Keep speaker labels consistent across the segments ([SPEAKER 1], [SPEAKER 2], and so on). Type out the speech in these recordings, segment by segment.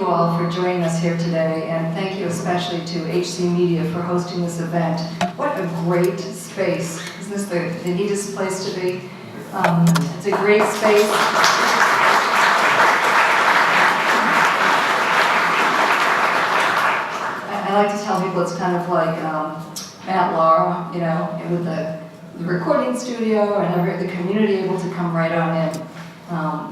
[SPEAKER 1] you all for joining us here today, and thank you especially to HC Media for hosting this event. What a great space. Isn't this the neatest place to be? It's a great space. I like to tell people it's kind of like Matt Laura, you know, with the recording studio and the community able to come right on in.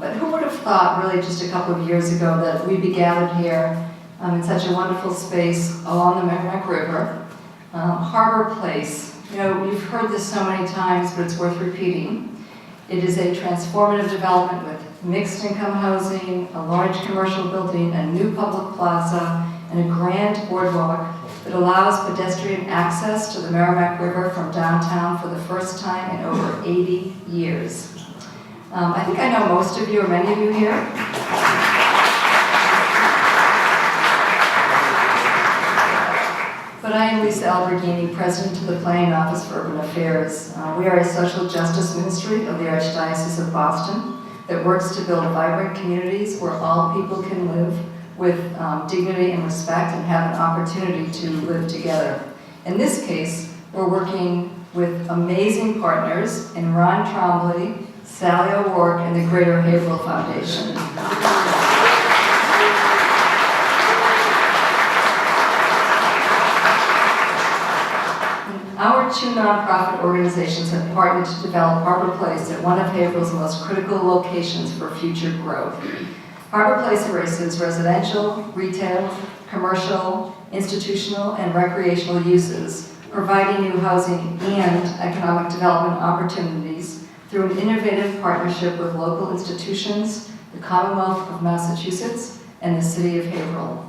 [SPEAKER 1] But who would have thought, really, just a couple of years ago that we'd be gathered here in such a wonderful space along the Merrimack River. Harbor Place, you know, you've heard this so many times, but it's worth repeating. It is a transformative development with mixed income housing, a large commercial building, a new public plaza, and a grand boardwalk that allows pedestrian access to the Merrimack River from downtown for the first time in over 80 years. I think I know most of you, or many of you here. But I am Lisa Alberghini, President of the Planning Office for Urban Affairs. We are a social justice ministry of the Archdiocese of Boston that works to build vibrant communities where all people can live with dignity and respect and have an opportunity to live together. In this case, we're working with amazing partners in Ron Trombley, Sally O'Rourke, and the Greater Haverhill Foundation. Our two nonprofit organizations have partnered to develop Harbor Place at one of Haverhill's most critical locations for future growth. Harbor Place embraces residential, retail, commercial, institutional, and recreational uses, providing new housing and economic development opportunities through an innovative partnership with local institutions, the Commonwealth of Massachusetts, and the City of Haverhill.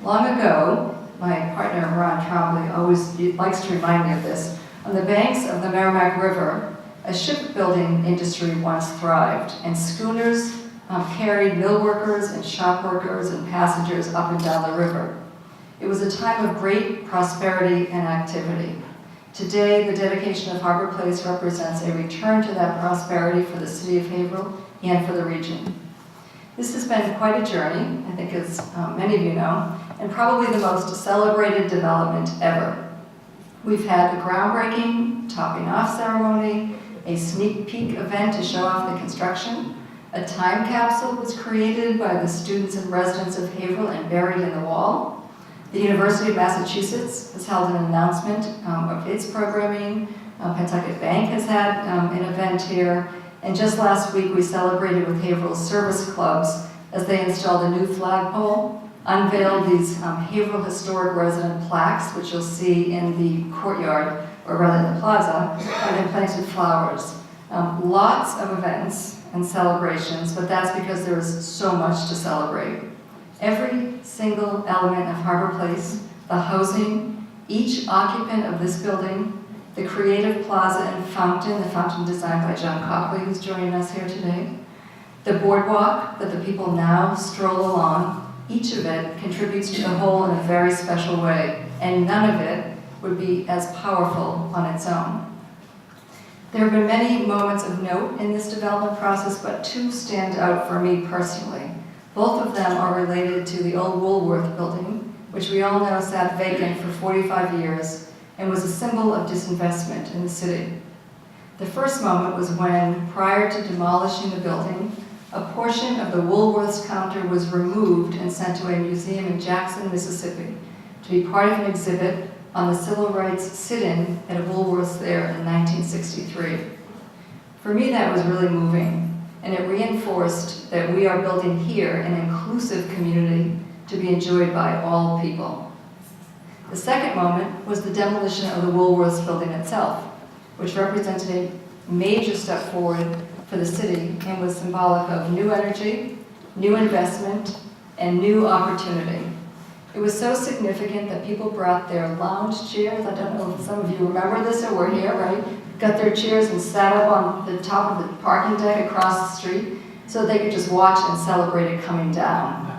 [SPEAKER 1] Long ago, my partner Ron Trombley always likes to remind me of this, on the banks of the Merrimack River, a shipbuilding industry once thrived, and schooners carried mill workers and shop workers and passengers up and down the river. It was a time of great prosperity and activity. Today, the dedication of Harbor Place represents a return to that prosperity for the City of Haverhill and for the region. This has been quite a journey, I think as many of you know, and probably the most celebrated development ever. We've had the groundbreaking, topping off ceremony, a sneak peek event to show off the construction, a time capsule was created by the students and residents of Haverhill and buried in the wall. The University of Massachusetts has held an announcement of its programming. Pentucket Bank has had an event here. And just last week, we celebrated with Haverhill service clubs as they installed a new flagpole, unveiled these Haverhill Historic Resident plaques, which you'll see in the courtyard, or rather in the plaza, and then planted flowers. Lots of events and celebrations, but that's because there is so much to celebrate. Every single element of Harbor Place, the housing, each occupant of this building, the creative plaza and fountain, the fountain designed by John Copley, who's joining us here today, the boardwalk that the people now stroll along, each of it contributes to the whole in a very special way, and none of it would be as powerful on its own. There have been many moments of note in this development process, but two stand out for me personally. Both of them are related to the old Woolworth building, which we all know sat vacant for 45 years and was a symbol of disinvestment in the city. The first moment was when, prior to demolishing the building, a portion of the Woolworth's counter was removed and sent to a museum in Jackson, Mississippi, to be part of an exhibit on the civil rights sit-in at a Woolworth's there in 1963. For me, that was really moving. And it reinforced that we are building here an inclusive community to be enjoyed by all people. The second moment was the demolition of the Woolworths building itself, which represented a major step forward for the city and was symbolic of new energy, new investment, and new opportunity. It was so significant that people brought their lounge chairs. I don't know if some of you remember this or were here, right? Got their chairs and sat up on the top of the parking deck across the street so they could just watch and celebrate it coming down.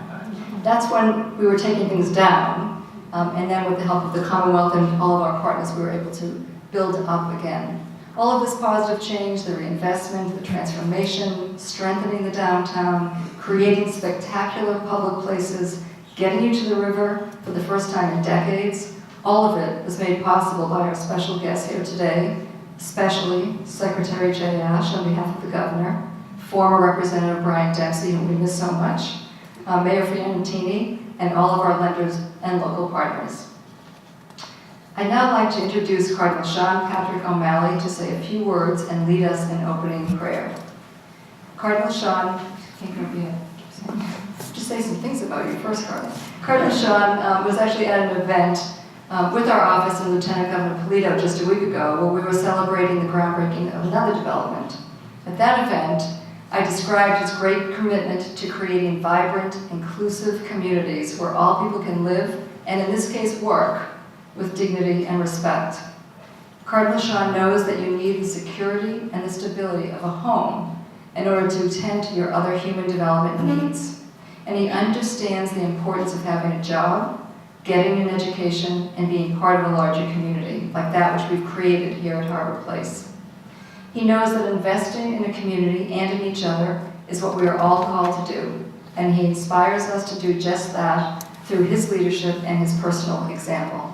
[SPEAKER 1] That's when we were taking things down, and then with the help of the Commonwealth and all of our partners, we were able to build up again. All of this positive change, the reinvestment, the transformation, strengthening the downtown, creating spectacular public places, getting you to the river for the first time in decades, all of it was made possible by our special guest here today, especially Secretary Jay Ash on behalf of the Governor, former Representative Brian Dempsey, whom we miss so much, Mayor Fiorentini, and all of our lenders and local partners. I'd now like to introduce Cardinal Sean Patrick O'Malley to say a few words and lead us in opening prayer. Cardinal Sean, just say some things about you first, Cardinal. Cardinal Sean was actually at an event with our office and Lieutenant Governor Polito just a week ago where we were celebrating the groundbreaking of another development. At that event, I described his great commitment to creating vibrant, inclusive communities where all people can live, and in this case work, with dignity and respect. Cardinal Sean knows that you need the security and the stability of a home in order to attend to your other human development needs. And he understands the importance of having a job, getting an education, and being part of a larger community, like that which we've created here at Harbor Place. He knows that investing in a community and in each other is what we are all called to do, and he inspires us to do just that through his leadership and his personal example.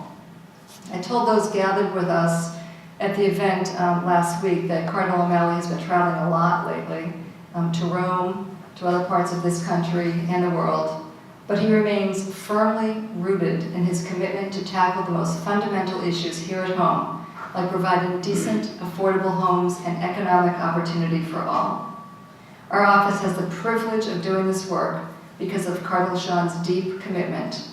[SPEAKER 1] I told those gathered with us at the event last week that Cardinal O'Malley has been traveling a lot lately to Rome, to other parts of this country and the world, but he remains firmly rooted in his commitment to tackle the most fundamental issues here at home, like providing decent, affordable homes and economic opportunity for all. Our office has the privilege of doing this work because of Cardinal Sean's deep commitment.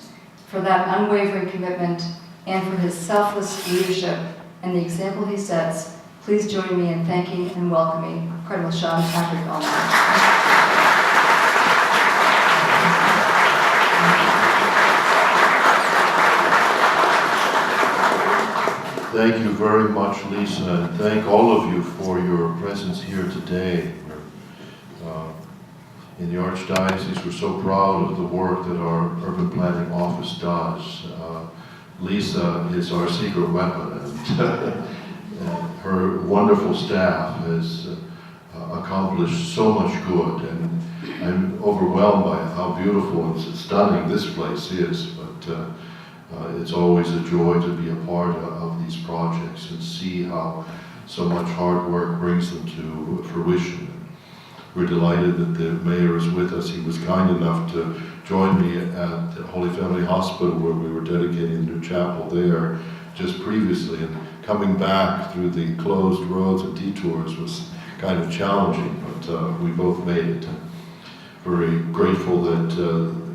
[SPEAKER 1] For that unwavering commitment and for his selfless leadership and the example he sets, please join me in thanking and welcoming Cardinal Sean Patrick O'Malley.
[SPEAKER 2] Thank you very much, Lisa, and thank all of you for your presence here today. In the Archdiocese, we're so proud of the work that our Urban Planning Office does. Lisa is our secret weapon, and her wonderful staff has accomplished so much good, and I'm overwhelmed by how beautiful and stunning this place is, but it's always a joy to be a part of these projects and see how so much hard work brings them to fruition. We're delighted that the mayor is with us. He was kind enough to join me at the Holy Family Hospital where we were dedicating the new chapel there just previously, and coming back through the closed roads and detours was kind of challenging, but we both made it. Very grateful that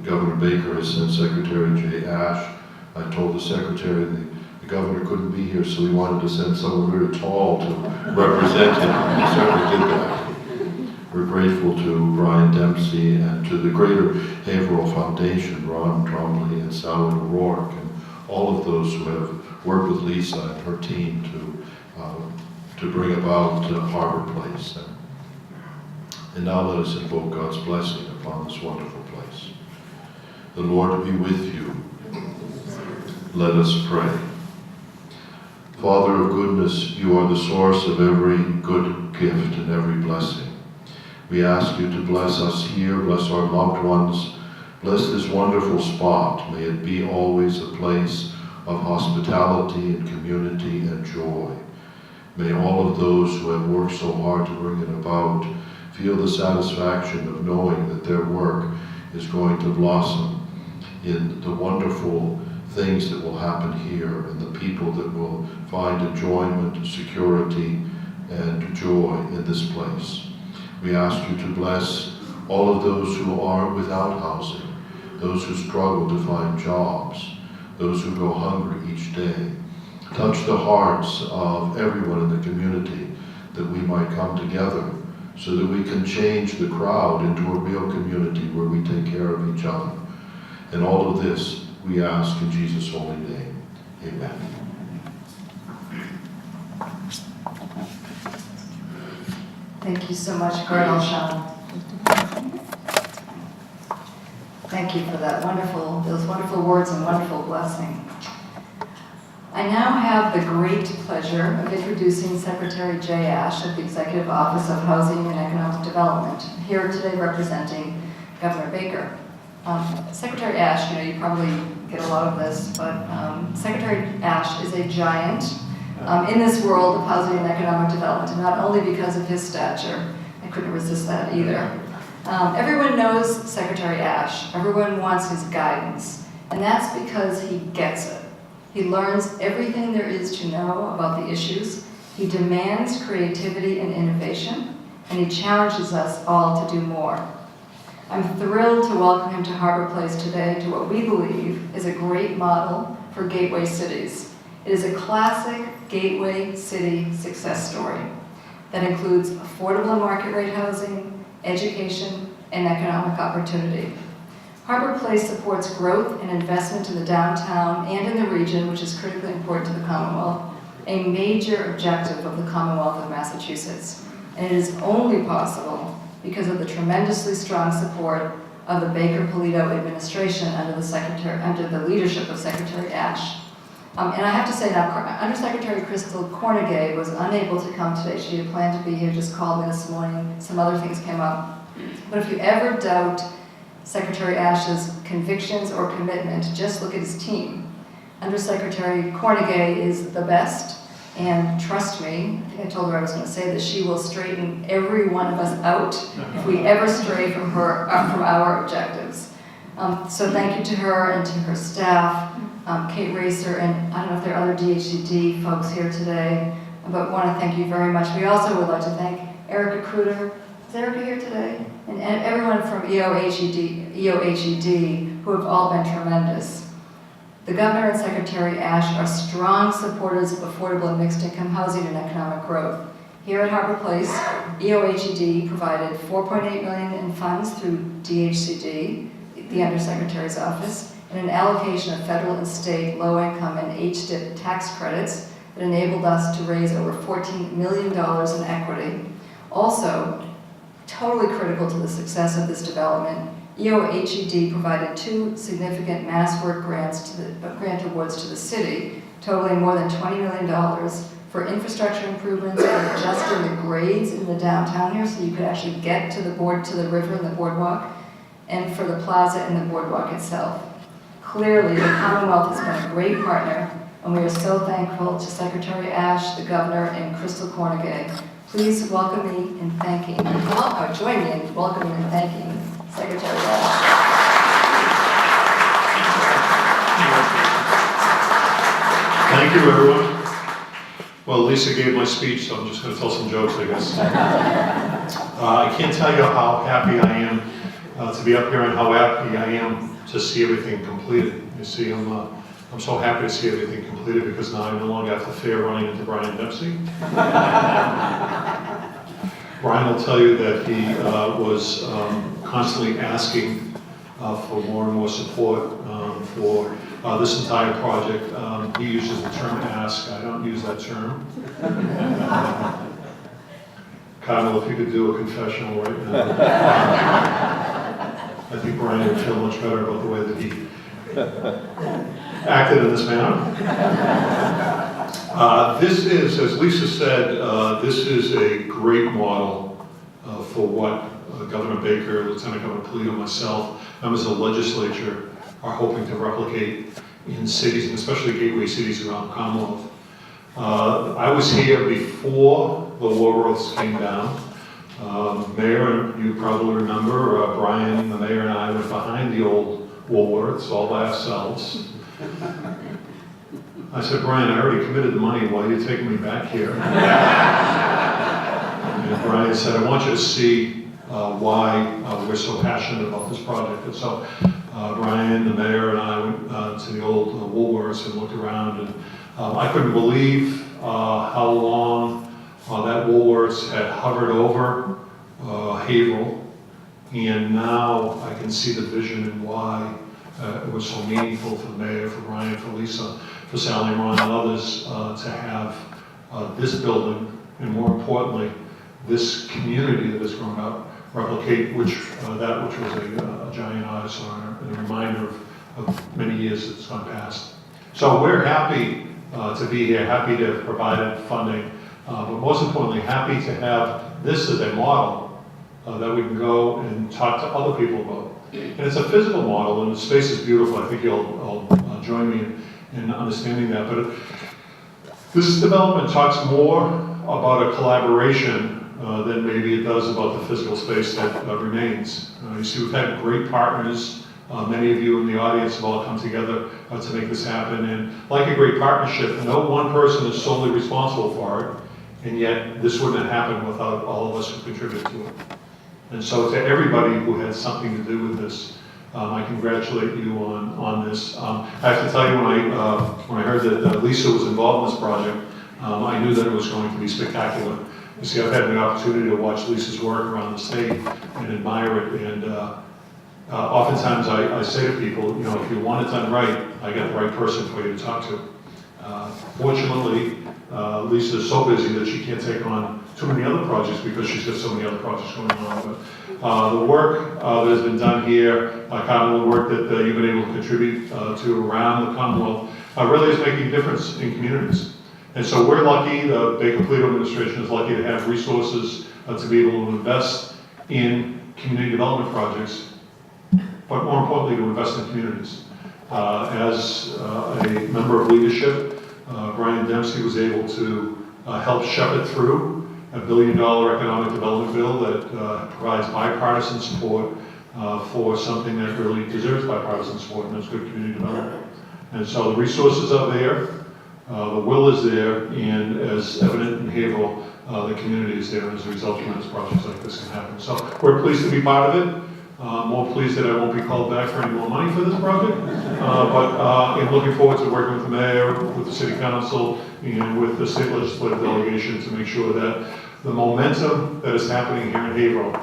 [SPEAKER 2] Governor Baker has sent Secretary Jay Ash. I told the Secretary the Governor couldn't be here, so he wanted to send someone very tall to represent him. He certainly did that. We're grateful to Brian Dempsey and to the Greater Haverhill Foundation, Ron Trombley and Sally O'Rourke, and all of those who have worked with Lisa and her team to bring about Harbor Place. And now let us invoke God's blessing upon this wonderful place. The Lord be with you. Let us pray. Father of goodness, you are the source of every good gift and every blessing. We ask you to bless us here, bless our loved ones, bless this wonderful spot. May it be always a place of hospitality and community and joy. May all of those who have worked so hard to bring it about feel the satisfaction of knowing that their work is going to blossom in the wonderful things that will happen here and the people that will find enjoyment, security, and joy in this place. We ask you to bless all of those who are without housing, those who struggle to find jobs, those who go hungry each day. Touch the hearts of everyone in the community that we might come together so that we can change the crowd into a real community where we take care of each other. And all of this we ask in Jesus' holy name. Amen.
[SPEAKER 1] Thank you so much, Cardinal Sean. Thank you for those wonderful words and wonderful blessing. I now have the great pleasure of introducing Secretary Jay Ash of the Executive Office of Housing and Economic Development, here today representing Governor Baker. Secretary Ash, you probably get a lot of this, but Secretary Ash is a giant in this world of housing and economic development, and not only because of his stature, I couldn't resist that either. Everyone knows Secretary Ash. Everyone wants his guidance, and that's because he gets it. He learns everything there is to know about the issues. He demands creativity and innovation, and he challenges us all to do more. I'm thrilled to welcome him to Harbor Place today to what we believe is a great model for gateway cities. It is a classic gateway city success story that includes affordable and market rate housing, education, and economic opportunity. Harbor Place supports growth and investment in the downtown and in the region, which is critically important to the Commonwealth, a major objective of the Commonwealth of Massachusetts. And it is only possible because of the tremendously strong support of the Baker-Polito administration under the leadership of Secretary Ash. And I have to say now, Undersecretary Crystal Cornegay was unable to come today. She had planned to be here, just called me this morning. Some other things came up. But if you ever doubt Secretary Ash's convictions or commitment, just look at his team. Undersecretary Cornegay is the best, and trust me, I think I told her I was going to say that she will straighten every one of us out if we ever stray from our objectives. So thank you to her and to her staff, Kate Racer, and I don't know if there are other DHCD folks here today, but want to thank you very much. We also would like to thank Erica Kruder. Is Erica here today? And everyone from EOHED who have all been tremendous. The Governor and Secretary Ash are strong supporters of affordable and mixed income housing and economic growth. Here at Harbor Place, EOHED provided $4.8 million in funds through DHCD, the Undersecretary's office, and an allocation of federal and state low-income and HDIP tax credits that enabled us to raise over $14 million in equity. Also, totally critical to the success of this development, EOHED provided 2 significant mass work grant awards to the city, totaling more than $20 million for infrastructure improvements and adjusting the grades in the downtown here so you could actually get to the river and the boardwalk, and for the plaza and the boardwalk itself. Clearly, the Commonwealth has been a great partner, and we are so thankful to Secretary Ash, the Governor, and Crystal Cornegay. Please welcome me in thanking, join me in welcoming and thanking Secretary Ash.
[SPEAKER 3] Thank you, everyone. Well, Lisa gave my speech, so I'm just going to tell some jokes, I guess. I can't tell you how happy I am to be up here and how happy I am to see everything completed. You see, I'm so happy to see everything completed because now I no longer have to fear running into Brian Dempsey. Brian will tell you that he was constantly asking for more and more support for this entire project. He uses the term ask. I don't use that term. Cardinal, if you could do a confessional right now. I think Brian would feel much better about the way that he acted in this manner. This is, as Lisa said, this is a great model for what Governor Baker, Lieutenant Governor Polito, myself, members of the legislature are hoping to replicate in cities, and especially gateway cities around the Commonwealth. I was here before the Woolworths came down. Mayor, you probably remember, Brian, the mayor, and I went behind the old Woolworths all by ourselves. I said, Brian, I already committed the money. Why are you taking me back here? And Brian said, I want you to see why we're so passionate about this project. And so Brian, the mayor, and I went to the old Woolworths and looked around, and I couldn't believe how long that Woolworths had hovered over Haverhill, and now I can see the vision and why it was so meaningful for the mayor, for Brian, for Lisa, for Sally, Ron, and others to have this building, and more importantly, this community that has grown up, replicate that which was a giant eyesore and a reminder of many years that's gone past. So we're happy to be here, happy to have provided funding, but most importantly, happy to have this as a model that we can go and talk to other people about. And it's a physical model, and the space is beautiful. I think you'll all join me in understanding that. But this development talks more about a collaboration than maybe it does about the physical space that remains. You see, we've had great partners. Many of you in the audience have all come together to make this happen. And like a great partnership, no one person is solely responsible for it. And yet, this wouldn't have happened without all of us who contributed to it. And so to everybody who had something to do with this, I congratulate you on this. I have to tell you, when I heard that Lisa was involved in this project, I knew that it was going to be spectacular. You see, I've had the opportunity to watch Lisa's work around the state and admire it. And oftentimes I say to people, you know, if you want it done right, I got the right person for you to talk to. Fortunately, Lisa is so busy that she can't take on too many other projects because she's got so many other projects going on. But the work that has been done here, Cardinal, the work that you've been able to contribute to around the Commonwealth, really is making a difference in communities. And so we're lucky, the Baker Polito administration is lucky to have resources to be able to invest in community development projects, but more importantly, to invest in communities. As a member of leadership, Brian Dempsey was able to help shepherd through a $1 billion economic development bill that provides bipartisan support for something that really deserves bipartisan support, and that's good community development. And so the resources are there, the will is there, and as evident in Haverhill, the community is there, and as a result, tremendous projects like this can happen. So we're pleased to be part of it. More pleased that I won't be called back for any more money for this project, but I'm looking forward to working with the mayor, with the city council, and with the state legislative delegation to make sure that the momentum that is happening here in Haverhill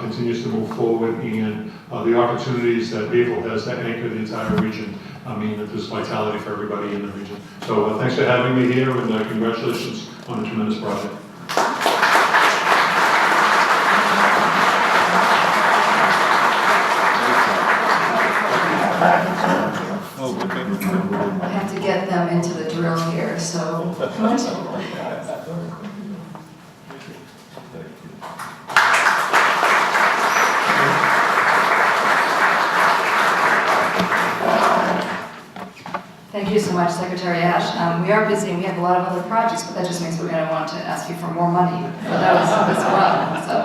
[SPEAKER 3] continues to move forward, and the opportunities that Haverhill has to anchor the entire region mean that there's vitality for everybody in the region. So thanks for having me here, and congratulations on a tremendous project.
[SPEAKER 1] I have to get them into the drill here, so. Thank you so much, Secretary Ash. We are busy and we have a lot of other projects, but that just means we're going to want to ask you for more money for those as well. So,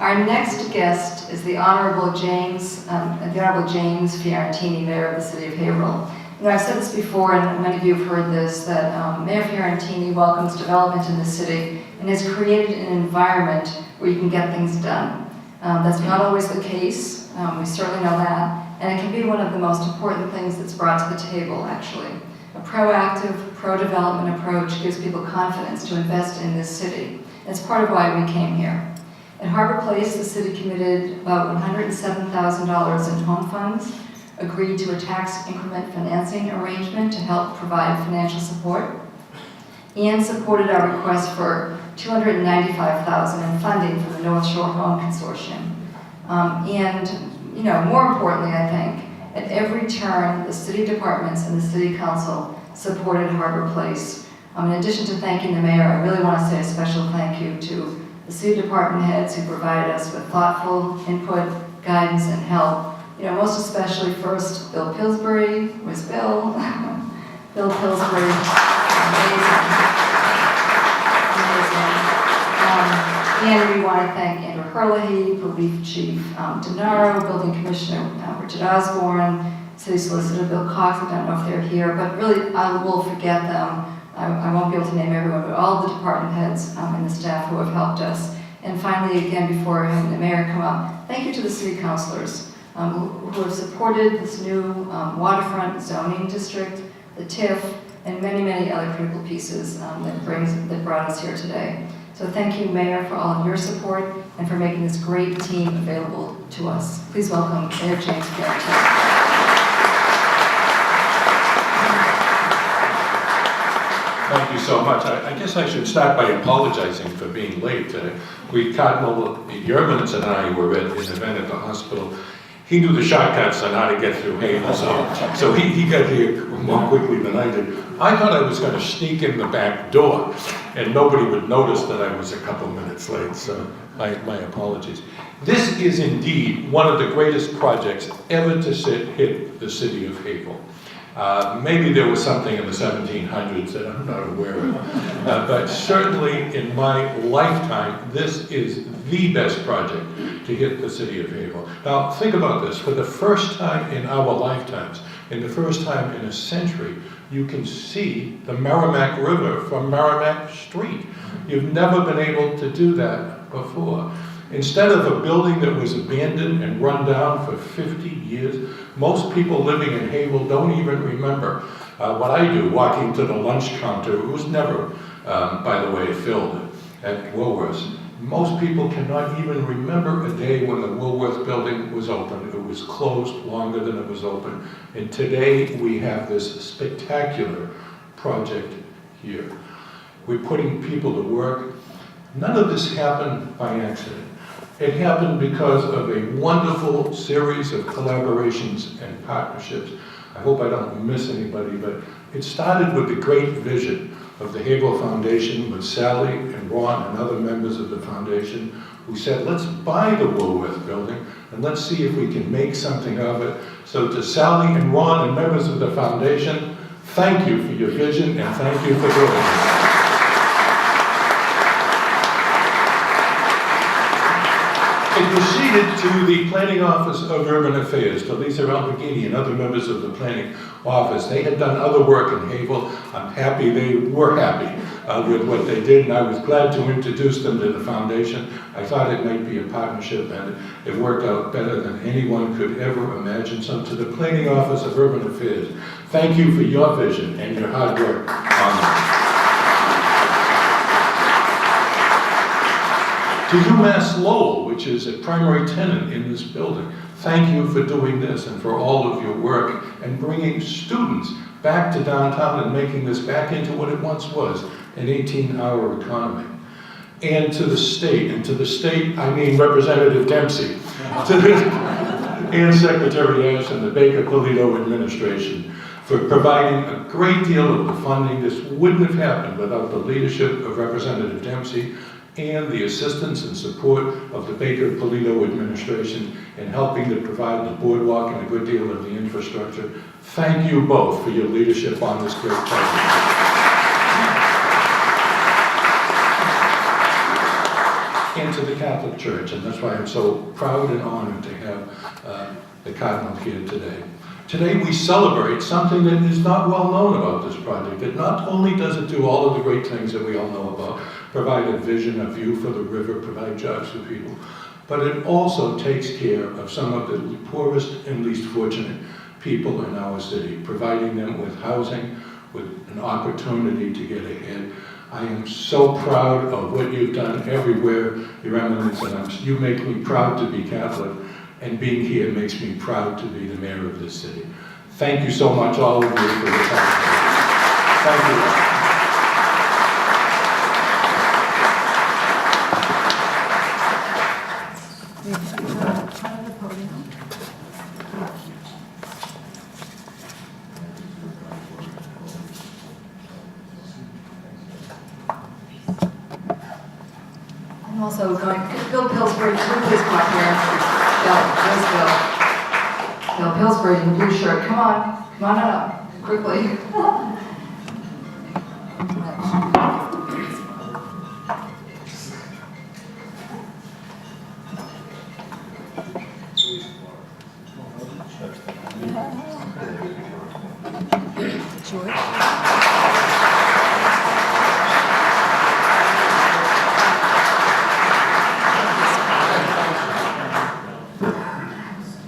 [SPEAKER 1] our next guest is the Honorable James Fiorentini, Mayor of the City of Haverhill. You know, I've said this before, and many of you have heard this, that Mayor Fiorentini welcomes development in the city and has created an environment where you can get things done. That's not always the case. We certainly know that. And it can be one of the most important things that's brought to the table, actually. A proactive, pro-development approach gives people confidence to invest in this city. It's part of why we came here. At Harbor Place, the city committed about $107,000 in home funds, agreed to a tax increment financing arrangement to help provide financial support, and supported our request for $295,000 in funding for the North Shore Home Consortium. And, you know, more importantly, I think, at every turn, the city departments and the city council supported Harbor Place. In addition to thanking the mayor, I really want to say a special thank you to the city department heads who provided us with thoughtful input, guidance, and help. You know, most especially first, Bill Pillsbury. Where's Bill? Bill Pillsbury. Amazing. And we want to thank Andrew Herlihy, Police Chief Denaro, Building Commissioner Richard Osborne, City Solicitor Bill Cox. I don't know if they're here, but really I will forget them. I won't be able to name everyone, but all the department heads and the staff who have helped us. And finally, again, before having the mayor come up, thank you to the city councilors who have supported this new waterfront zoning district, the TIF, and many, many other critical pieces that brought us here today. So thank you, Mayor, for all of your support and for making this great team available to us. Please welcome Mayor James Fiorentini.
[SPEAKER 4] Thank you so much. I guess I should start by apologizing for being late. Cardinal, your minutes and I were at an event at the hospital, he knew the shortcuts on how to get through Haverhill, so he got here more quickly than I did. I thought I was going to sneak in the back door, and nobody would notice that I was a couple minutes late, so my apologies. This is indeed one of the greatest projects ever to hit the city of Haverhill. Maybe there was something in the 1700s that I'm not aware of, but certainly in my lifetime, this is the best project to hit the city of Haverhill. Now, think about this. For the first time in our lifetimes, in the first time in a century, you can see the Merrimack River from Merrimack Street. You've never been able to do that before. Instead of a building that was abandoned and run down for 50 years, most people living in Haverhill don't even remember what I do, walking to the lunch counter. It was never, by the way, filled at Woolworths. Most people cannot even remember a day when the Woolworth building was open. It was closed longer than it was open. And today we have this spectacular project here. We're putting people to work. None of this happened by accident. It happened because of a wonderful series of collaborations and partnerships. I hope I don't miss anybody, but it started with the great vision of the Haverhill Foundation with Sally and Ron and other members of the foundation who said, let's buy the Woolworth building and let's see if we can make something of it. So to Sally and Ron and members of the foundation, thank you for your vision and thank you for doing it. It proceeded to the Planning Office of Urban Affairs, to Lisa Alberghini and other members of the Planning Office. They had done other work in Haverhill. I'm happy they were happy with what they did, and I was glad to introduce them to the foundation. I thought it might be a partnership, and it worked out better than anyone could ever imagine. So to the Planning Office of Urban Affairs, thank you for your vision and your hard work on it. To UMass Lowell, which is a primary tenant in this building, thank you for doing this and for all of your work and bringing students back to downtown and making this back into what it once was, an 18-hour economy. And to the state, I mean Representative Dempsey, and Secretary Ash and the Baker-Polito administration for providing a great deal of the funding. This wouldn't have happened without the leadership of Representative Dempsey and the assistance and support of the Baker-Polito administration in helping to provide the boardwalk and a good deal of the infrastructure. Thank you both for your leadership on this great project. And to the Catholic Church, and that's why I'm so proud and honored to have the Cardinal here today. Today we celebrate something that is not well known about this project. It not only does it do all of the great things that we all know about, provide a vision, a view for the river, provide jobs for people, but it also takes care of some of the poorest and least fortunate people in our city, providing them with housing, with an opportunity to get ahead. I am so proud of what you've done everywhere, Your Eminence, and you make me proud to be Catholic, and being here makes me proud to be the mayor of this city. Thank you so much, all of you, for your time. Thank you.
[SPEAKER 1] I'm also going, Bill Pillsbury, can you please come up here? Bill Pillsbury in the blue shirt, come on up, quickly.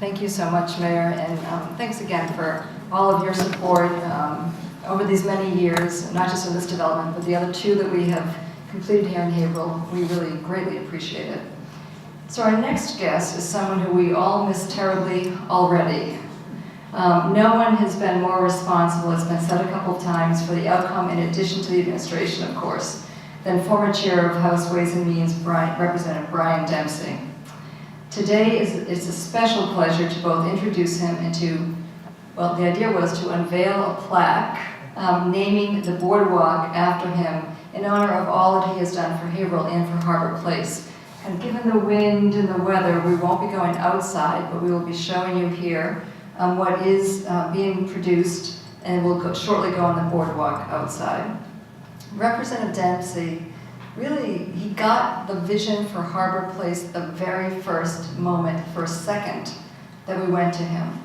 [SPEAKER 1] Thank you so much, Mayor, and thanks again for all of your support over these many years, not just in this development, but the other two that we have completed here in Haverhill. We really greatly appreciate it. So our next guest is someone who we all miss terribly already. No one has been more responsible, it's been said a couple of times, for the outcome, in addition to the administration, of course, than former chair of House Ways and Means, Representative Brian Dempsey. Today it's a special pleasure to both introduce him and to, well, the idea was to unveil a plaque naming the boardwalk after him in honor of all that he has done for Haverhill and for Harbor Place. And given the wind and the weather, we won't be going outside, but we will be showing you here what is being produced, and will shortly go on the boardwalk outside. Representative Dempsey, really, he got the vision for Harbor Place the very first moment, first second that we went to him.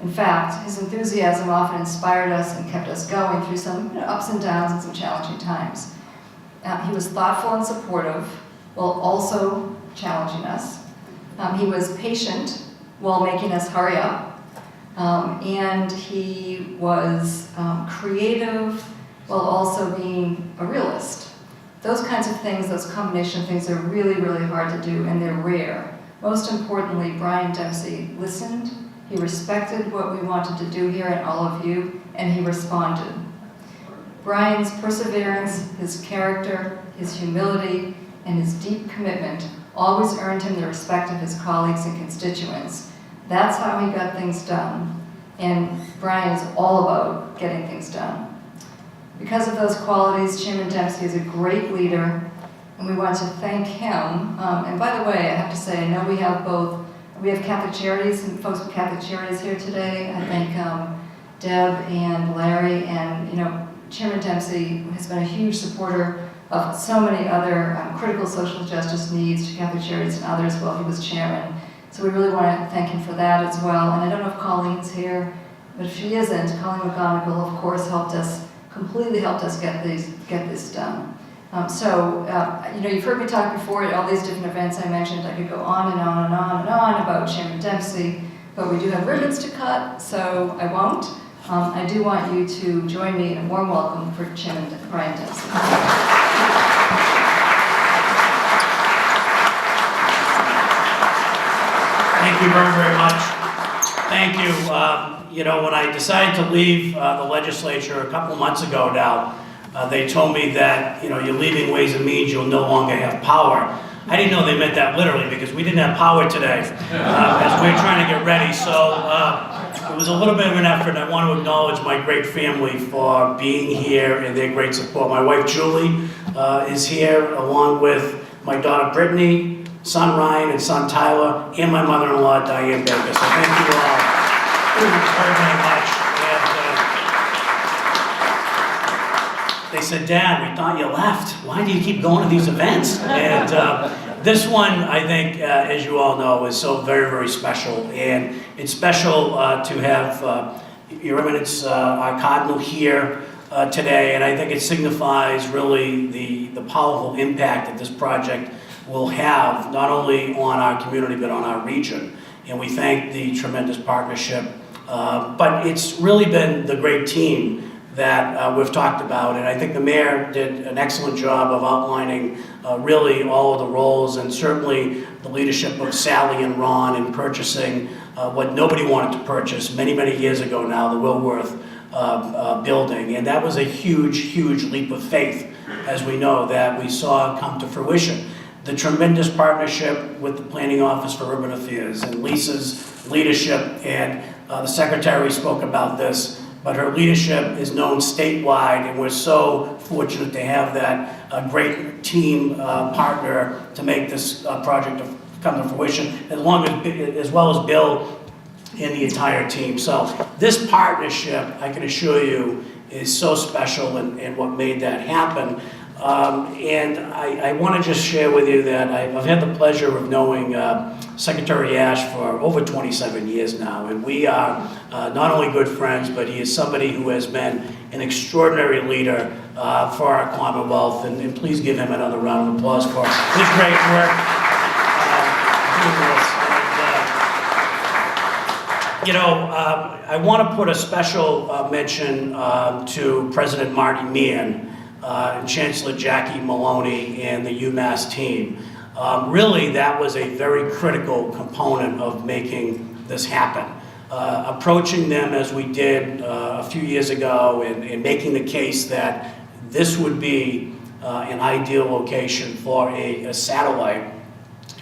[SPEAKER 1] In fact, his enthusiasm often inspired us and kept us going through some ups and downs and some challenging times. He was thoughtful and supportive, while also challenging us. He was patient while making us hurry up. And he was creative while also being a realist. Those kinds of things, those combination of things are really, really hard to do, and they're rare. Most importantly, Brian Dempsey listened, he respected what we wanted to do here and all of you, and he responded. Brian's perseverance, his character, his humility, and his deep commitment always earned him the respect of his colleagues and constituents. That's how he got things done, and Brian is all about getting things done. Because of those qualities, Chairman Dempsey is a great leader, and we want to thank him. And by the way, I have to say, I know we have Catholic Charities and folks with Catholic Charities here today. I thank Deb and Larry, and Chairman Dempsey has been a huge supporter of so many other critical social justice needs to Catholic Charities and others while he was chairman. So we really want to thank him for that as well. And I don't know if Colleen's here, but if she isn't, Colleen McGonigal, of course, completely helped us get this done. You've heard me talk before at all these different events I mentioned. I could go on and on and on and on about Chairman Dempsey, but we do have ribbons to cut, so I won't. I do want you to join me in a warm welcome for Chairman Brian Dempsey.
[SPEAKER 5] Thank you very, very much. Thank you. When I decided to leave the legislature a couple months ago now, they told me that, you're leaving Ways and Means, you'll no longer have power. I didn't know they meant that literally, because we didn't have power today as we were trying to get ready. So it was a little bit of an effort. I want to acknowledge my great family for being here and their great support. My wife, Julie, is here, along with my daughter, Brittany, son, Ryan, and son, Tyler, and my mother-in-law, Diane Baker. So thank you all very, very much. And they said, Dad, we thought you left. Why do you keep going to these events? And this one, I think, as you all know, is so very, very special. And it's special to have Your Eminence, our Cardinal, here today. And I think it signifies really the powerful impact that this project will have, not only on our community, but on our region. And we thank the tremendous partnership. But it's really been the great team that we've talked about, and I think the mayor did an excellent job of outlining really all of the roles, and certainly the leadership of Sally and Ron in purchasing what nobody wanted to purchase many, many years ago now, the Wilworth building. And that was a huge, huge leap of faith, as we know, that we saw come to fruition. The tremendous partnership with the Planning Office for Urban Affairs and Lisa's leadership, and the Secretary spoke about this, but her leadership is known statewide, and we're so fortunate to have that great team partner to make this project come to fruition, as well as Bill and the entire team. So this partnership, I can assure you, is so special and what made that happen. And I want to just share with you that I've had the pleasure of knowing Secretary Ash for over 27 years now, and we are not only good friends, but he is somebody who has been an extraordinary leader for our Commonwealth, and please give him another round of applause for his great work doing this. And, I want to put a special mention to President Marty Meehan, and Chancellor Jackie Maloney, and the UMass team. Really, that was a very critical component of making this happen. Approaching them as we did a few years ago, and making the case that this would be an ideal location for a satellite,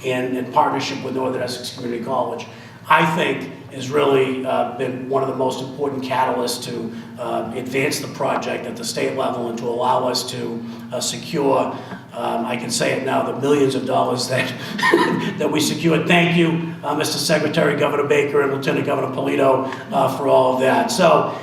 [SPEAKER 5] in partnership with Northern Essex Community College, I think has really been one of the most important catalysts to advance the project at the state level and to allow us to secure, I can say it now, the millions of dollars that, that we secured. Thank you, Mr. Secretary, Governor Baker, and Lieutenant Governor Polito for all of that. So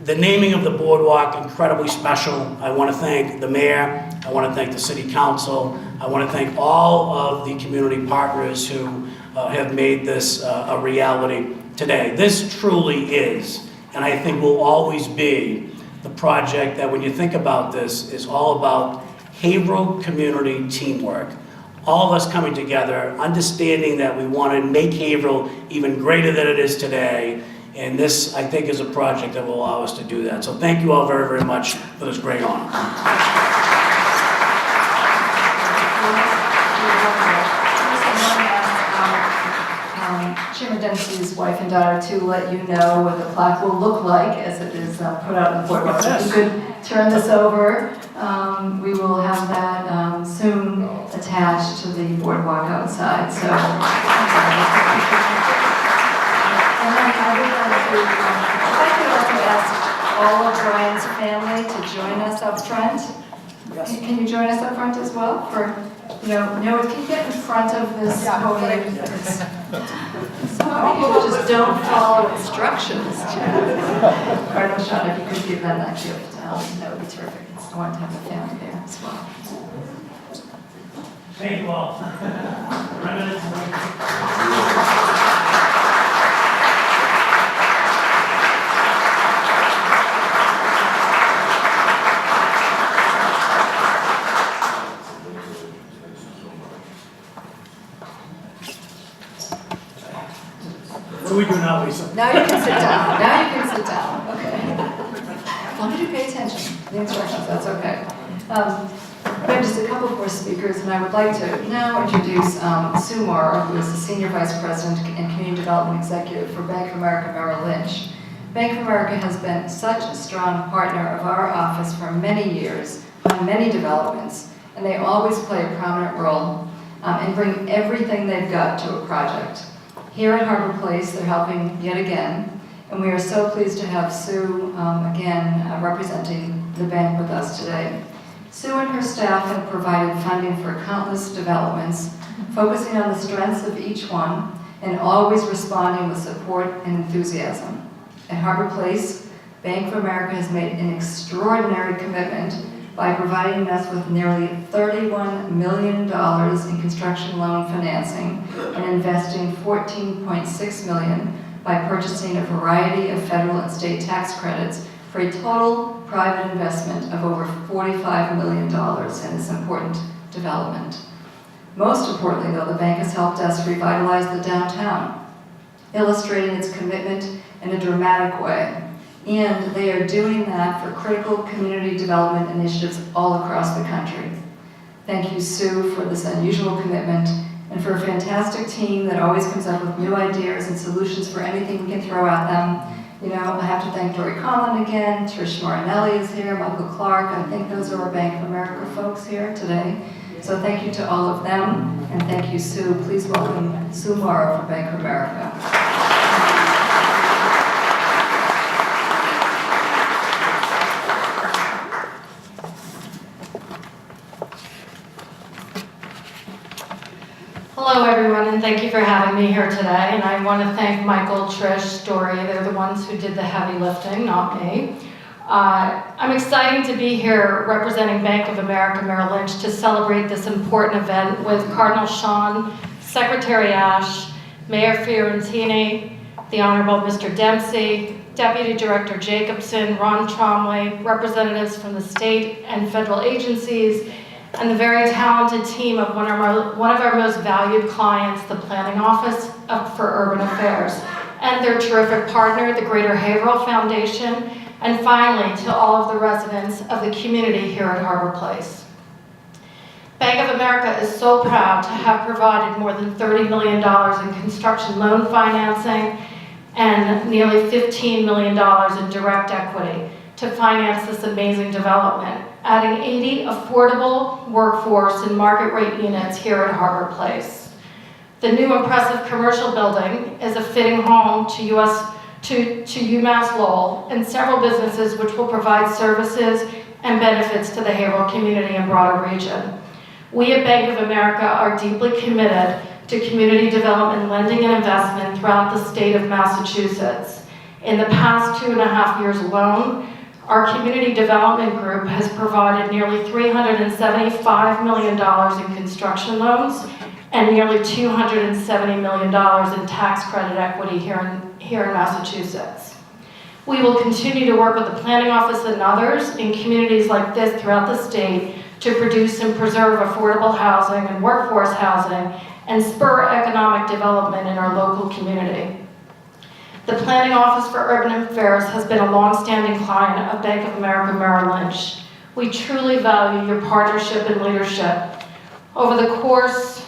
[SPEAKER 5] the naming of the boardwalk, incredibly special. I want to thank the mayor. I want to thank the city council. I want to thank all of the community partners who have made this a reality today. This truly is, and I think will always be, the project that when you think about this is all about Haverhill community teamwork. All of us coming together, understanding that we want to make Haverhill even greater than it is today. And this, I think, is a project that will allow us to do that. So thank you all very, very much for this great honor.
[SPEAKER 1] Chairman Dempsey's wife and daughter to let you know what the plaque will look like as it is put out in the boardwalk. So if you could turn this over, we will have that soon attached to the boardwalk outside. So, and then I would like to ask all of Brian's family to join us up front.
[SPEAKER 5] Yes.
[SPEAKER 1] Can you join us up front as well? For, can you get in front of this podium? Some people just don't follow instructions. Cardinal Sean, if you could give them that gift, that would be terrific. I want to have the family there as well.
[SPEAKER 5] Thank you all. What do we do now, Lisa?
[SPEAKER 1] Now you can sit down. Now you can sit down. Okay. As long as you pay attention to the instructions, that's okay. We have just a couple more speakers, and I would like to now introduce Sue Morrow, who is the Senior Vice President and Community Development Executive for Bank of America Merrill Lynch. Bank of America has been such a strong partner of our office for many years on many developments, and they always play a prominent role and bring everything they've got to a project. Here at Harbor Place, they're helping yet again, and we are so pleased to have Sue again representing the bank with us today. Sue and her staff have provided funding for countless developments, focusing on the strengths of each one and always responding with support and enthusiasm. At Harbor Place, Bank of America has made an extraordinary commitment by providing us with nearly $31 million in construction loan financing and investing $14.6 million by purchasing a variety of federal and state tax credits for a total private investment of over $45 million in this important development. Most importantly, though, the bank has helped us revitalize the downtown, illustrating its commitment in a dramatic way. And they are doing that for critical community development initiatives all across the country. Thank you, Sue, for this unusual commitment and for a fantastic team that always comes up with new ideas and solutions for anything we can throw at them. I have to thank Dory Conlon again, Trish Marinelli is here, Michael Clark. I think those are our Bank of America folks here today. So thank you to all of them, and thank you, Sue. Please welcome Sue Morrow from Bank of America.
[SPEAKER 6] Hello everyone, and thank you for having me here today. And I want to thank Michael, Trish, Dory. They're the ones who did the heavy lifting, not me. I'm excited to be here representing Bank of America Merrill Lynch to celebrate this important event with Cardinal Sean, Secretary Ash, Mayor Fiorentini, the Honorable Mr. Dempsey, Deputy Director Jacobson, Ron Tromley, representatives from the state and federal agencies, and the very talented team of one of our most valued clients, the Planning Office for Urban Affairs, and their terrific partner, the Greater Haverhill Foundation, and finally, to all of the residents of the community here at Harbor Place. Bank of America is so proud to have provided more than $30 million in construction loan financing and nearly $15 million in direct equity to finance this amazing development, adding 80 affordable workforce and market rate units here at Harbor Place. The new impressive commercial building is a fitting home to UMass Lowell and several businesses which will provide services and benefits to the Haverhill community and broader region. We at Bank of America are deeply committed to community development, lending, and investment throughout the state of Massachusetts. In the past 2.5 years alone, our community development group has provided nearly $375 million in construction loans and nearly $270 million in tax credit equity here in Massachusetts. We will continue to work with the planning office and others in communities like this throughout the state to produce and preserve affordable housing and workforce housing and spur economic development in our local community. The Planning Office for Urban Affairs has been a long-standing client of Bank of America Merrill Lynch. We truly value your partnership and leadership. Over the course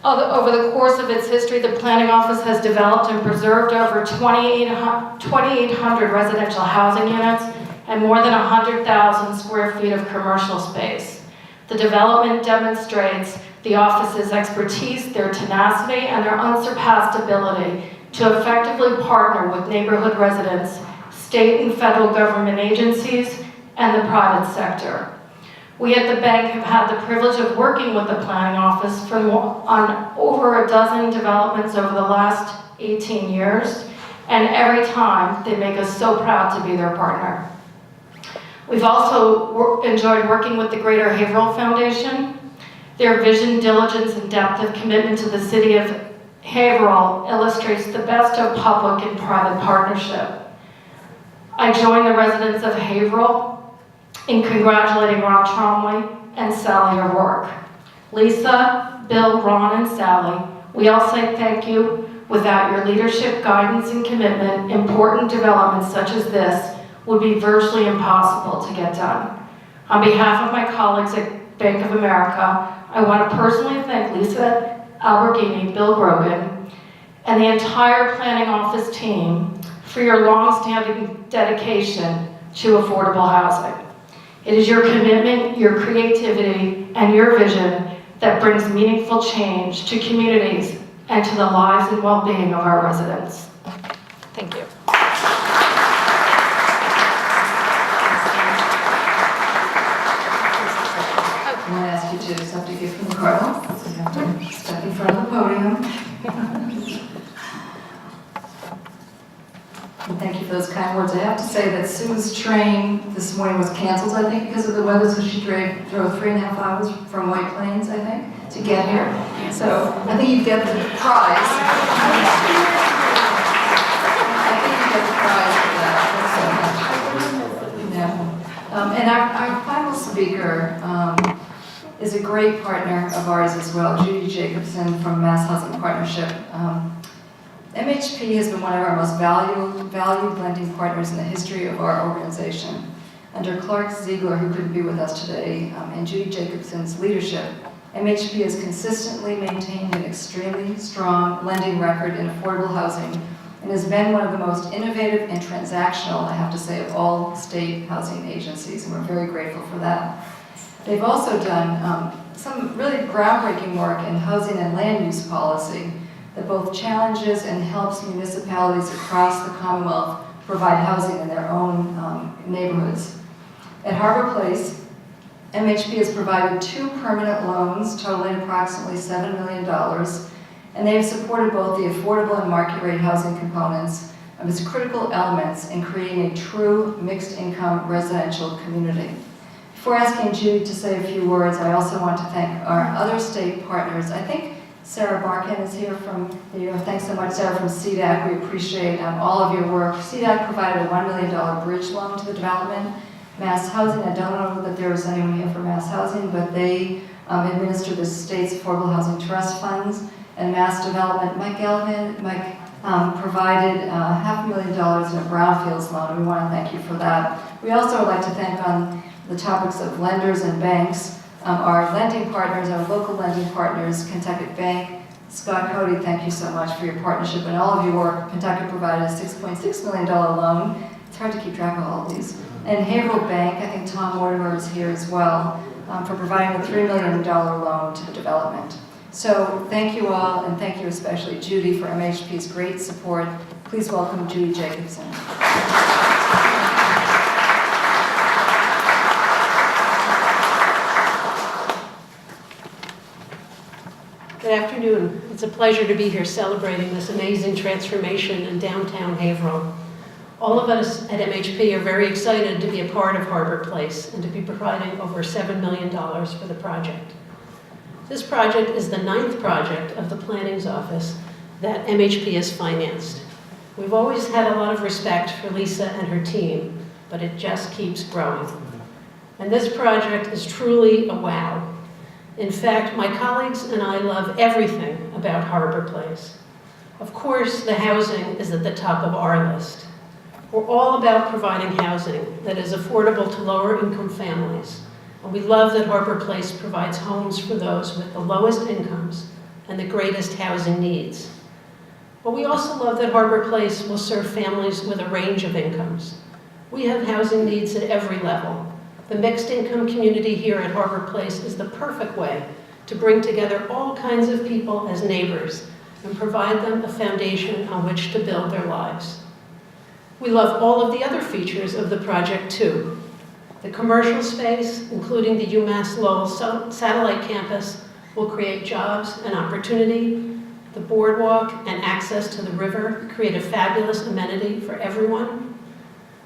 [SPEAKER 6] of its history, the Planning Office has developed and preserved over 2,800 residential housing units and more than 100,000 square feet of commercial space. The development demonstrates the office's expertise, their tenacity, and their unsurpassed ability to effectively partner with neighborhood residents, state and federal government agencies, and the private sector. We at the bank have had the privilege of working with the planning office on over a dozen developments over the last 18 years, and every time they make us so proud to be their partner. We've also enjoyed working with the Greater Haverhill Foundation. Their vision, diligence, and depth of commitment to the city of Haverhill illustrates the best of public and private partnership. I join the residents of Haverhill in congratulating Ron Tromley and Sally O'Rourke. Lisa, Bill, Ron, and Sally, we all say thank you. Without your leadership, guidance, and commitment, important developments such as this would be virtually impossible to get done. On behalf of my colleagues at Bank of America, I want to personally thank Lisa Alberghini, Bill Grogan, and the entire planning office team for your long-standing dedication to affordable housing. It is your commitment, your creativity, and your vision that brings meaningful change to communities and to the lives and well-being of our residents. Thank you.
[SPEAKER 1] I want to ask you to accept a gift from the Cardinal. So you have to step in front of the podium. And thank you for those kind words. I have to say that Sue's train this morning was canceled, I think, because of the weather, so she drove 3.5 hours from White Plains, I think, to get here. So I think you get the prize. I think you get the prize for that. Thanks so much. Yeah. And our final speaker is a great partner of ours as well, Judy Jacobson from Mass Housing Partnership. MHP has been one of our most valued lending partners in the history of our organization. Under Clark Ziegler, who couldn't be with us today, and Judy Jacobson's leadership, MHP has consistently maintained an extremely strong lending record in affordable housing and has been one of the most innovative and transactional, I have to say, of all state housing agencies, and we're very grateful for that. They've also done some really groundbreaking work in housing and land use policy that both challenges and helps municipalities across the Commonwealth provide housing in their own neighborhoods. At Harbor Place, MHP has provided 2 permanent loans totaling approximately $7 million, and they have supported both the affordable and market rate housing components of its critical elements in creating a true mixed-income residential community. Before asking Judy to say a few words, I also want to thank our other state partners. I think Sarah Barkan is here from, thanks so much, Sarah, from CDAC. We appreciate all of your work. CDAC provided a $1 million bridge loan to the development. Mass Housing, I don't know that there was anyone here for Mass Housing, but they administer the state's affordable housing trust funds. And Mass Development, Mike provided $500,000 in a brownfields loan, and we want to thank you for that. We also would like to thank on the topics of lenders and banks, our lending partners, our local lending partners, Kentucky Bank. Scott Cody, thank you so much for your partnership and all of your work. Kentucky provided a $6.6 million loan It's hard to keep track of all of these. And Haverhill Bank, I think Tom Mortimer is here as well, for providing a $3 million loan to the development. So thank you all, and thank you especially Judy for MHP's great support. Please welcome Judy Jacobson.
[SPEAKER 7] Good afternoon. It's a pleasure to be here celebrating this amazing transformation in downtown Haverhill. All of us at MHP are very excited to be a part of Harbor Place and to be providing over $7 million for the project. This project is the 9th project of the Planning's Office that MHP has financed. We've always had a lot of respect for Lisa and her team, but it just keeps growing. And this project is truly a wow. In fact, my colleagues and I love everything about Harbor Place. Of course, the housing is at the top of our list. We're all about providing housing that is affordable to lower income families. And we love that Harbor Place provides homes for those with the lowest incomes and the greatest housing needs. But we also love that Harbor Place will serve families with a range of incomes. We have housing needs at every level. The mixed income community here at Harbor Place is the perfect way to bring together all kinds of people as neighbors and provide them a foundation on which to build their lives. We love all of the other features of the project too. The commercial space, including the UMass Lowell satellite campus, will create jobs and opportunity. The boardwalk and access to the river create a fabulous amenity for everyone.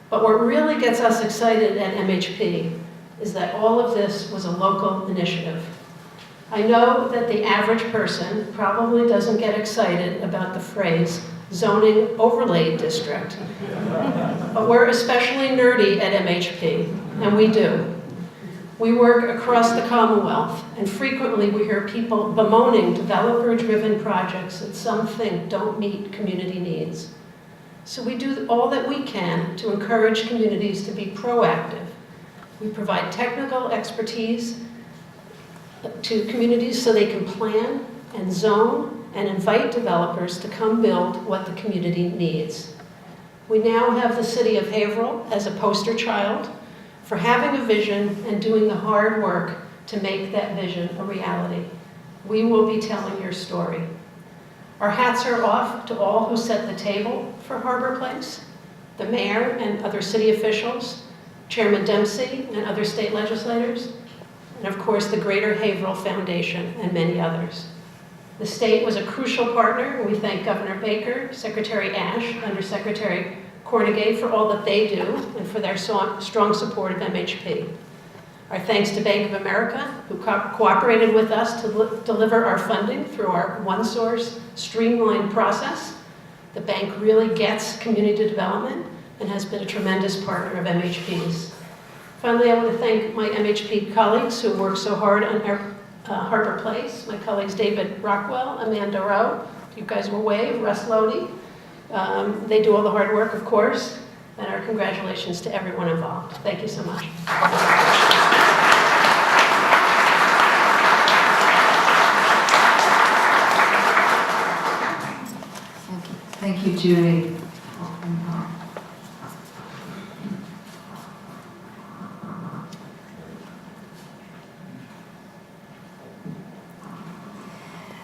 [SPEAKER 7] But what really gets us excited at MHP is that all of this was a local initiative. I know that the average person probably doesn't get excited about the phrase zoning overlay district, but we're especially nerdy at MHP, and we do. We work across the Commonwealth, and frequently we hear people bemoaning developer-driven projects that some think don't meet community needs. So we do all that we can to encourage communities to be proactive. We provide technical expertise to communities so they can plan and zone and invite developers to come build what the community needs. We now have the city of Haverhill as a poster child for having a vision and doing the hard work to make that vision a reality. We will be telling your story. Our hats are off to all who set the table for Harbor Place, the mayor and other city officials, Chairman Dempsey and other state legislators, and of course the Greater Haverhill Foundation and many others. The state was a crucial partner, and we thank Governor Baker, Secretary Ash, Undersecretary Cornegay for all that they do and for their strong support of MHP. Our thanks to Bank of America, who cooperated with us to deliver our funding through our one-source, streamlined process. The bank really gets community development and has been a tremendous partner of MHP's. Finally, I want to thank my MHP colleagues who worked so hard on Harbor Place. My colleagues David Rockwell, Amanda Rowe, you guys will wave, Russ Lodi. They do all the hard work, of course, and our congratulations to everyone involved. Thank you so much.
[SPEAKER 1] Thank you, Judy.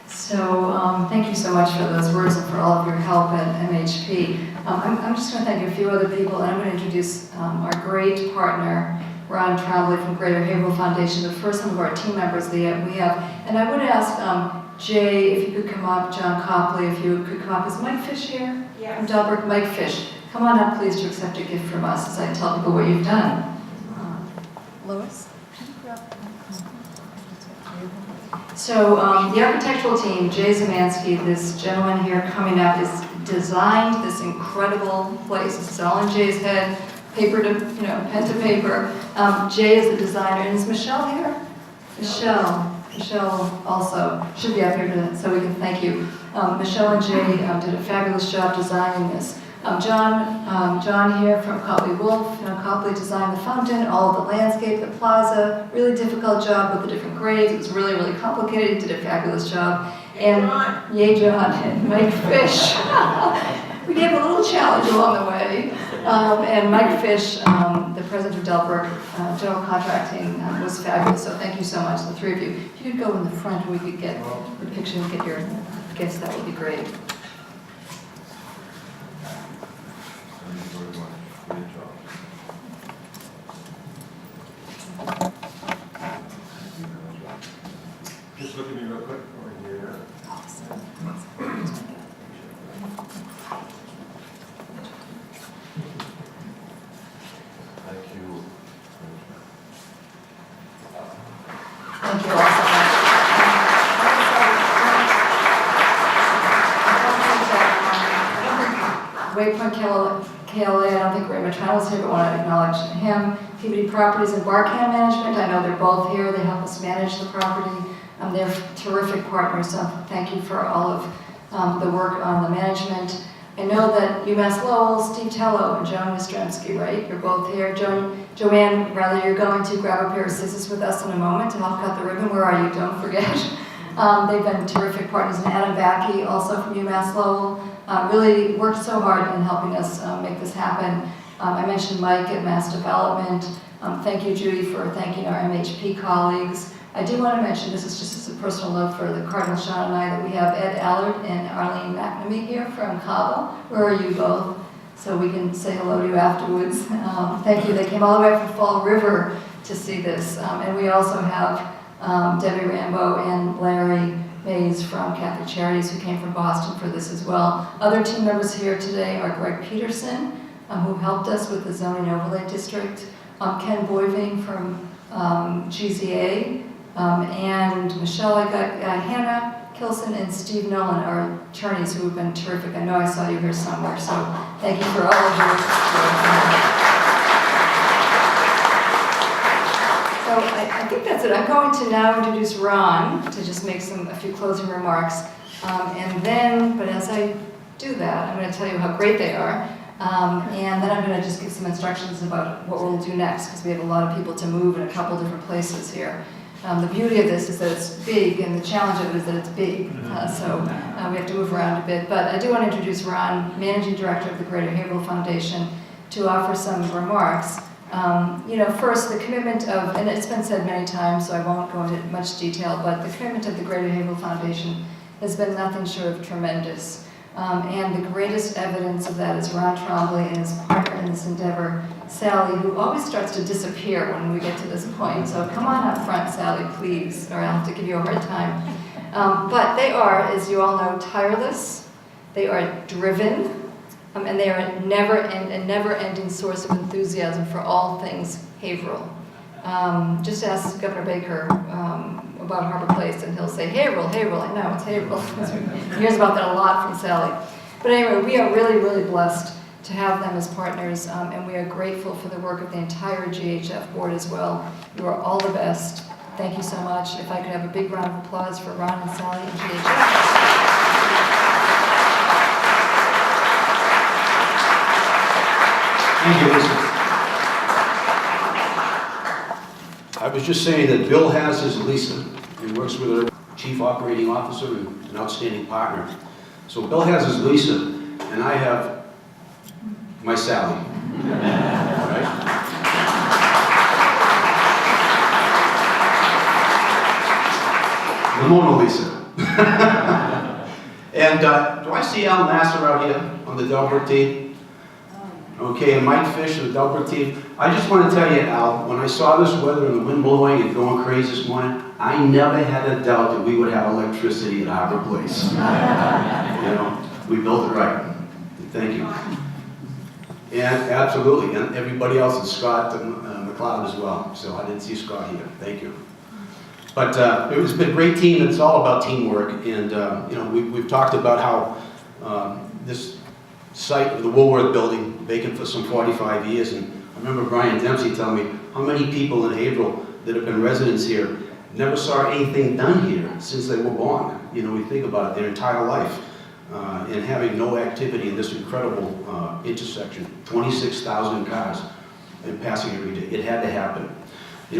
[SPEAKER 1] So thank you so much for those words and for all of your help at MHP. I'm just going to thank a few other people, and I'm going to introduce our great partner, Ron Trombley from Greater Haverhill Foundation, but first some of our team members that we have. And I would ask Jay if you could come up, John Copley if you could come up. Is Mike Fish here?
[SPEAKER 6] Yes.
[SPEAKER 1] From Delbert, Mike Fish. Come on up, please, to accept a gift from us as I tell people what you've done. Lois? So the architectural team, Jay Zemansky, this gentleman here coming up, has designed this incredible place. This is all in Jay's head, paper to, pen to paper. Jay is the designer, and is Michelle here? Michelle also should be up here so we can thank you. Michelle and Jay did a fabulous job designing this. John here from Copley Wolf. Copley designed the fountain, all of the landscape, the plaza. Really difficult job with the different grades. It was really, really complicated. He did a fabulous job. And John and Mike Fish. We gave a little challenge along the way. And Mike Fish, the president of Delbrook General Contracting, was fabulous, so thank you so much, the three of you. If you could go in the front and we could get the picture and get your gifts, that would be great.
[SPEAKER 2] Thank you very much. Great job.
[SPEAKER 3] Just look at me real quick. Right here.
[SPEAKER 2] Thank you.
[SPEAKER 1] Thank you all so much. Waypoint KLA, I don't think Ray Matrano is here, but want to acknowledge him. Peabody Properties and Barcam Management, I know they're both here, they help us manage the property. They're terrific partners, so thank you for all of the work on the management. I know that UMass Lowell, Steve Tello, and Joan Ostremski, right? You're both here. Joanne, rather, you're going to grab a pair of scissors with us in a moment to help cut the ribbon. Where are you? Don't forget. They've been terrific partners. And Adam Backey, also from UMass Lowell, really worked so hard in helping us make this happen. I mentioned Mike at Mass Development. Thank you, Judy, for thanking our MHP colleagues. I do want to mention, this is just as a personal note for the Cardinal, Sean, and I, that we have Ed Allard and Arlene McNamee here from Cabo. Where are you both? So we can say hello to you afterwards. Thank you. They came all the way from Fall River to see this. And we also have Debbie Rambo and Larry Mays from Catholic Charities who came from Boston for this as well. Other team members here today are Greg Peterson, who helped us with the zoning overlay district, Ken Boiving from GZA, and Michelle, I got Hannah Kilson and Steve Nolan, our attorneys who have been terrific. I know I saw you here somewhere, so thank you for all of your support. So I think that's it. I'm going to now introduce Ron to just make a few closing remarks. And then, but as I do that, I'm going to tell you how great they are. And then I'm going to just give some instructions about what we'll do next, because we have a lot of people to move in a couple different places here. The beauty of this is that it's big, and the challenge of it is that it's big. So we have to move around a bit. But I do want to introduce Ron, Managing Director of the Greater Haverhill Foundation, to offer some remarks. First, the commitment of, and it's been said many times, so I won't go into much detail, but the commitment of the Greater Haverhill Foundation has been nothing short of tremendous. And the greatest evidence of that is Ron Trombley and his partner in this endeavor, Sally, who always starts to disappear when we get to this point. So come on up front, Sally, please, or I'll have to give you a hard time. But they are, as you all know, tireless. They are driven, and they are a never-ending source of enthusiasm for all things Haverhill. Just ask Governor Baker about Harbor Place, and he'll say, Haverhill, Haverhill. I know, it's Haverhill. He hears about that a lot from Sally. But anyway, we are really, really blessed to have them as partners, and we are grateful for the work of the entire GHF board as well. You are all the best. Thank you so much. If I could have a big round of applause for Ron and Sally and GHF.
[SPEAKER 8] Thank you, Lisa. I was just saying that Bill has his Lisa. He works with her chief operating officer and an outstanding partner. So Bill has his Lisa, and I have my Sally. Right? The Mona Lisa. And do I see Al Nasser out here on the Delbrook team? Okay, and Mike Fish and the Delbrook team. I just want to tell you, Al, when I saw this weather and the wind blowing and going crazy this morning, I never had a doubt that we would have electricity at Harbor Place. We built it right. Thank you. And absolutely, and everybody else, and Scott and McLeod as well. So I didn't see Scott here. Thank you. But it's been a great team. It's all about teamwork, and we've talked about how this site, the Woolworth building, vacant for some 45 years, and I remember Brian Dempsey telling me how many people in Haverhill that have been residents here never saw anything done here since they were born. We think about it, their entire life, and having no activity in this incredible intersection, 26,000 cars and passing every day. It had to happen.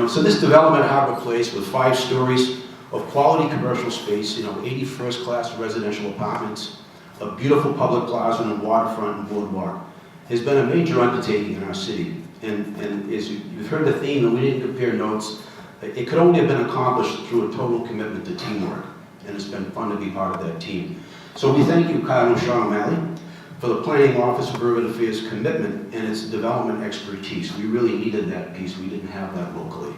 [SPEAKER 8] So this development at Harbor Place with 5 stories of quality commercial space, 80 first-class residential apartments, a beautiful public plaza and waterfront and boardwalk, has been a major undertaking in our city. And as you've heard the theme, and we didn't compare notes, it could only have been accomplished through a total commitment to teamwork. And it's been fun to be part of that team. So we thank you, Cardinal Sean O'Malley, for the Planning Office of Urban Affairs commitment and its development expertise. We really needed that piece. We didn't have that locally.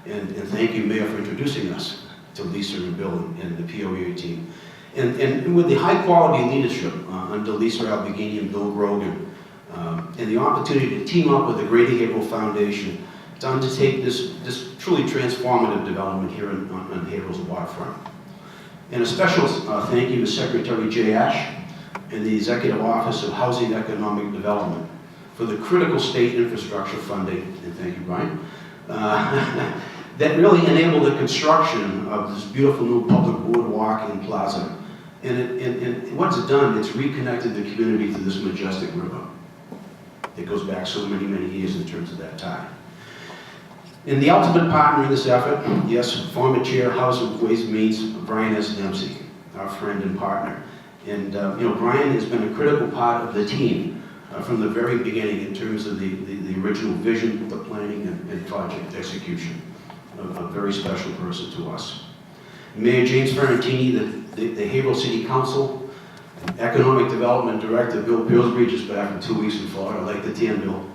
[SPEAKER 8] And thank you, Mayor, for introducing us to Lisa and Bill and the POEA team. And with the high quality leadership under Lisa Alberghini and Bill Grogan, and the opportunity to team up with the Greater Haverhill Foundation to undertake this truly transformative development here on Haverhill's waterfront. And a special thank you to Secretary Jay Ash and the Executive Office of Housing and Economic Development for the critical state infrastructure funding, and thank you, Brian, that really enabled the construction of this beautiful new public boardwalk and plaza. And what's it done? It's reconnected the community to this majestic river. It goes back so many, many years in terms of that tie. And the ultimate partner in this effort, yes, former Chair, House of Ways and Means, Brian S. Dempsey, our friend and partner. And Brian has been a critical part of the team from the very beginning in terms of the original vision, the planning, and project execution. A very special person to us. Mayor James Fiorentini, the Haverhill City Council, Economic Development Director Bill Pillsbury, just back from 2 weeks in Florida, I like the tan, Bill.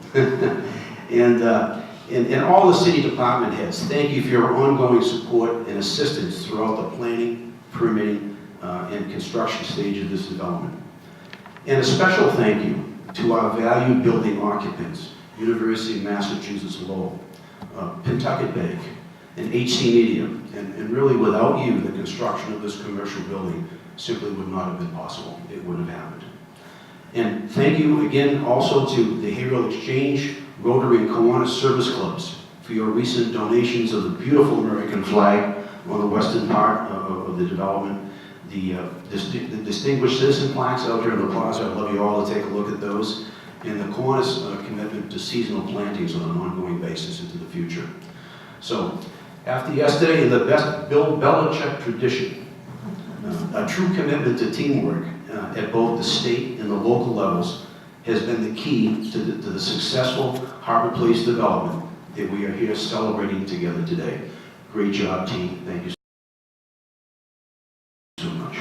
[SPEAKER 8] and all the city department heads, thank you for your ongoing support and assistance throughout the planning, permitting, and construction stage of this development. And a special thank you to our valued building occupants, University of Massachusetts Lowell, Pentucket Bank, and HC Media. And really, without you, the construction of this commercial building simply would not have been possible. It wouldn't have happened. And thank you again also to the Haverhill Exchange, Rotary, and Kiwanis Service Clubs for your recent donations of the beautiful American flag on the western part of the development. The distinguished citizen plaques out here in the plaza, I'd love you all to take a look at those. And the Kiwanis commitment to seasonal plantings on an ongoing basis into the future. So, after yesterday, in the best Bill Belichick tradition, a true commitment to teamwork at both the state and the local levels has been the key to the successful Harbor Place development that we are here celebrating together today. Great job, team. Thank you so much.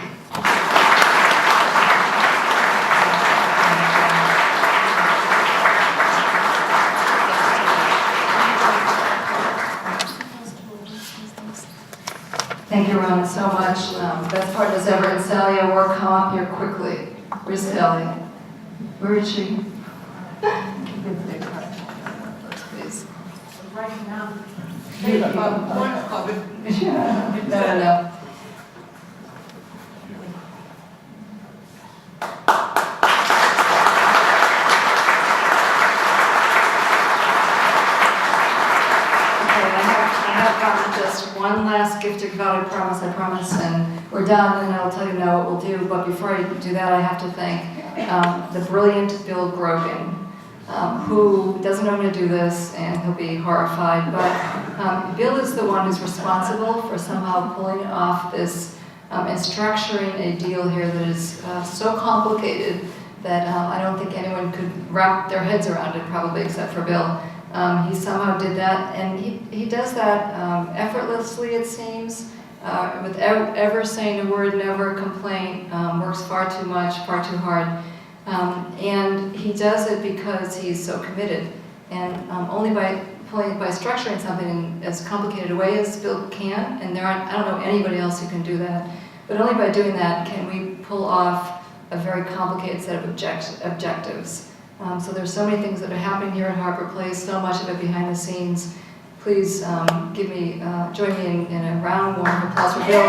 [SPEAKER 1] Thank you, Ron, so much. Best partners ever in Sally. Work, come up here quickly. Where's Sally? Where is she? Please.
[SPEAKER 9] Right now.
[SPEAKER 1] One's covered. No. One last gift of God, I promise, and we're done, and I'll tell you now what we'll do. But before I do that, I have to thank the brilliant Bill Grogan, who doesn't know how to do this, and he'll be horrified. But Bill is the one who's responsible for somehow pulling off this and structuring a deal here that is so complicated that I don't think anyone could wrap their heads around it, probably, except for Bill. He somehow did that, and he does that effortlessly, it seems, with ever saying a word, never a complaint, works far too much, far too hard. And he does it because he's so committed. And only by structuring something in as complicated a way as Bill can, and I don't know anybody else who can do that, but only by doing that can we pull off a very complicated set of objectives. So there's so many things that are happening here at Harbor Place, so much of it behind the scenes. Please join me in a round warm applause for Bill.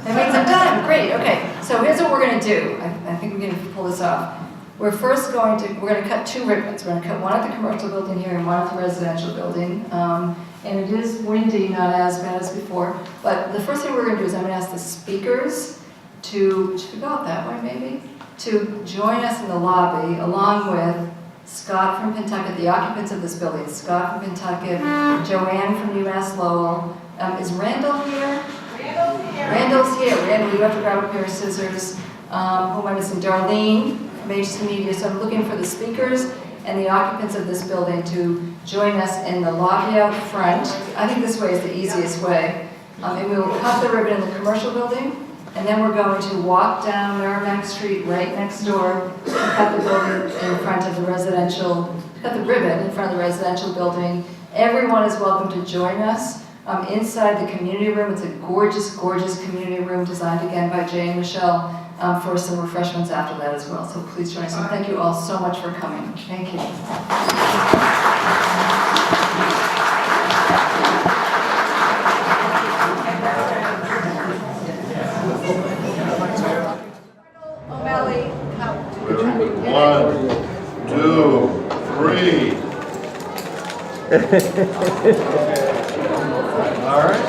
[SPEAKER 1] That means I'm done. Great. Okay. So here's what we're going to do. I think we're going to pull this off. We're going to cut two ribbons. We're going to cut one at the commercial building here and one at the residential building. And it is windy, not as bad as before. But the first thing we're going to do is I'm going to ask the speakers to go out that way maybe, to join us in the lobby along with Scott from Pentucket, the occupants of this building, Scott from Pentucket, Joanne from UMass Lowell. Is Randall here? Randall's here. Randall, you have to grab a pair of scissors. Who am I missing? Darlene from HC Media. So I'm looking for the speakers and the occupants of this building to join us in the lobby out front. I think this way is the easiest way. And we will cut the ribbon in the commercial building, and then we're going to walk down Merrimack Street right next door, and cut the building in front of the residential, cut the ribbon in front of the residential building. Everyone is welcome to join us inside the community room. It's a gorgeous, gorgeous community room designed again by Jay and Michelle for some refreshments after that as well. So please join us. And thank you all so much for coming. Thank you. O'Malley, count.
[SPEAKER 2] 1, 2, 3. All right.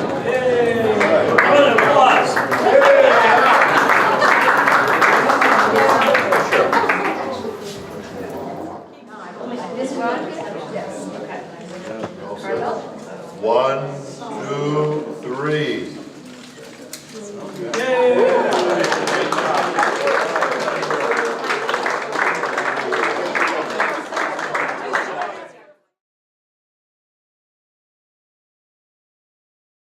[SPEAKER 5] Round of applause.
[SPEAKER 1] This one? Yes. Okay. Cardinal?
[SPEAKER 2] 1, 2, 3.